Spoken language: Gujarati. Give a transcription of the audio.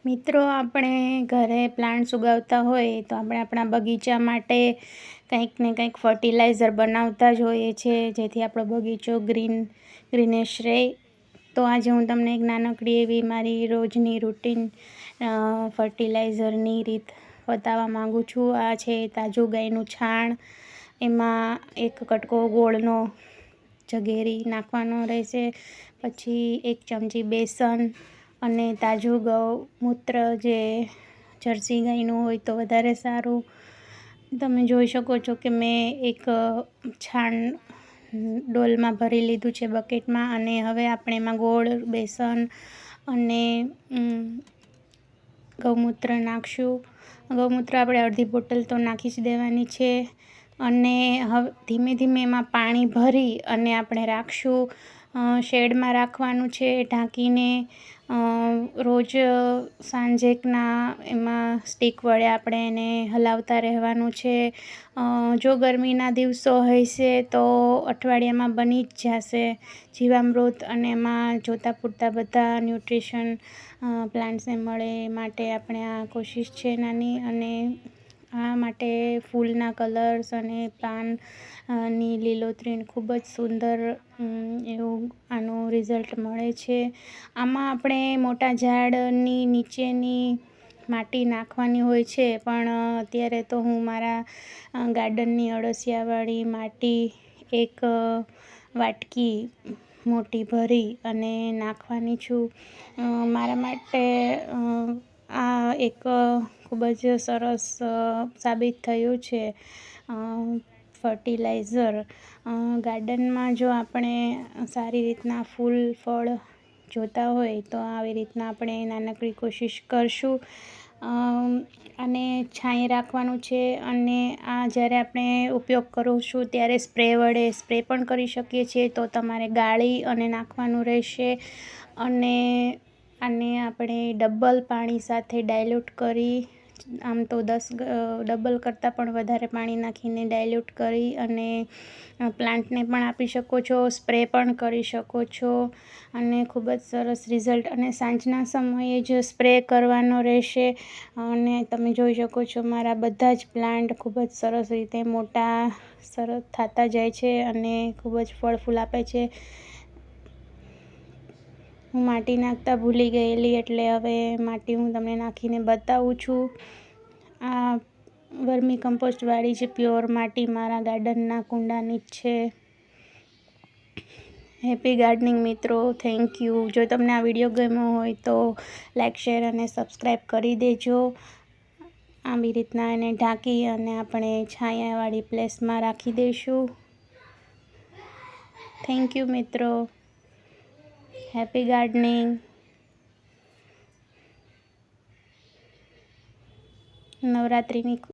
મિત્રો, આપણે ઘરે પ્લાન્ટ્સ ઉગાવતા હોય તો આપણે આપણા બગીચા માટે કંઈક ને કંઈક ફર્ટિલાઇઝર બનાવતા જ હોઈએ છીએ, જેથી આપણો બગીચો ગ્રીનેશ રહે. તો આજે હું તમને એક નાનકડી એવી મારી રોજની રૂટીન ફર્ટિલાઇઝરની રીત બતાવવા માગું છું. આ છે તાજું ગાયનું છાણ. એમાં એક કટકો ગોળનો જગેરી નાખવાનો રહેશે, પછી 1 ચમચી બેસન અને તાજું ગૌમૂત્ર, જે જર્સી ગાયનું હોય તો વધારે સારું. તમે જોઈ શકો છો કે મેં એક છાણ ડોલમાં ભરી લીધું છે, બકેટમાં. અને હવે આપણે એમાં ગોળ, બેસન અને ગૌમૂત્ર નાખશું. ગૌમૂત્ર આપણે અડધી બોટલ તો નાખી જ દેવાની છે. અને હવે ધીમે ધીમે એમાં પાણી ભરી અને આપણે રાખશું. શેડમાં રાખવાનું છે ઢાંકીને. રોજ સાંજેકના એમાં સ્ટિક વડે આપણે એને હલાવતા રહેવાનું છે. જો ગરમીના દિવસો હશે તો અઠવાડિયામાં બની જ જશે જીવામૃત, અને એમાં જોતા પૂરતા બધા ન્યુટ્રિશન પ્લાન્ટ્સને મળે એ માટે આપણે આ કોશિશ છે નાની. અને આ માટે ફૂલના કલર્સ અને પાનની લીલોતરીને ખૂબ જ સુંદર એવું આનું રિઝલ્ટ મળે છે. આમાં આપણે મોટા ઝાડની નીચેની માટી નાખવાની હોય છે, પણ અત્યારે તો હું મારા ગાર્ડનની અળસિયાવાળી માટી 1 વાટકી મોટી ભરી અને નાખવાની છું. મારા માટે આ એક ખૂબ જ સરસ સાબિત થયું છે ફર્ટિલાઇઝર. ગાર્ડનમાં જો આપણે સારી રીતના ફૂલ ફળ જોતા હોય તો આવી રીતના આપણે નાનકડી કોશિશ કરશું. અને છાંયે રાખવાનું છે. અને આ જ્યારે આપણે ઉપયોગ કરીશું ત્યારે સ્પ્રે વડે સ્પ્રે પણ કરી શકીએ છીએ, તો તમારે ગાળી અને નાખવાનું રહેશે. અને આને આપણે ડબલ પાણી સાથે ડાયલ્યુટ કરી, આમ તો ડબલ કરતાં પણ વધારે પાણી નાખીને ડાયલ્યુટ કરી અને પ્લાન્ટને પણ આપી શકો છો, સ્પ્રે પણ કરી શકો છો. અને ખૂબ જ સરસ રિઝલ્ટ. અને સાંજના સમયે જ સ્પ્રે કરવાનો રહેશે. અને તમે જોઈ શકો છો મારા બધા જ પ્લાન્ટ ખૂબ જ સરસ રીતે મોટા સરસ થતા જાય છે અને ખૂબ જ ફળ ફૂલ આપે છે. હું માટી નાખતા ભૂલી ગયેલી, એટલે હવે માટી હું તમને નાખીને બતાવું છું. આ વર્મી કમ્પોસ્ટવાળી જ પ્યોર માટી મારા ગાર્ડનના કુંડાની જ છે. હેપી ગાર્ડનિંગ મિત્રો, થેન્ક યુ. જો તમને આ વિડીયો ગમ્યો હોય તો લાઈક, શેર અને સબસ્ક્રાઈબ કરી દેજો. આવી રીતના એને ઢાંકી અને આપણે છાયાવાળી પ્લેસમાં રાખી દઈશું. થેન્ક યુ મિત્રો. Happy gardening. નવરાત્રિની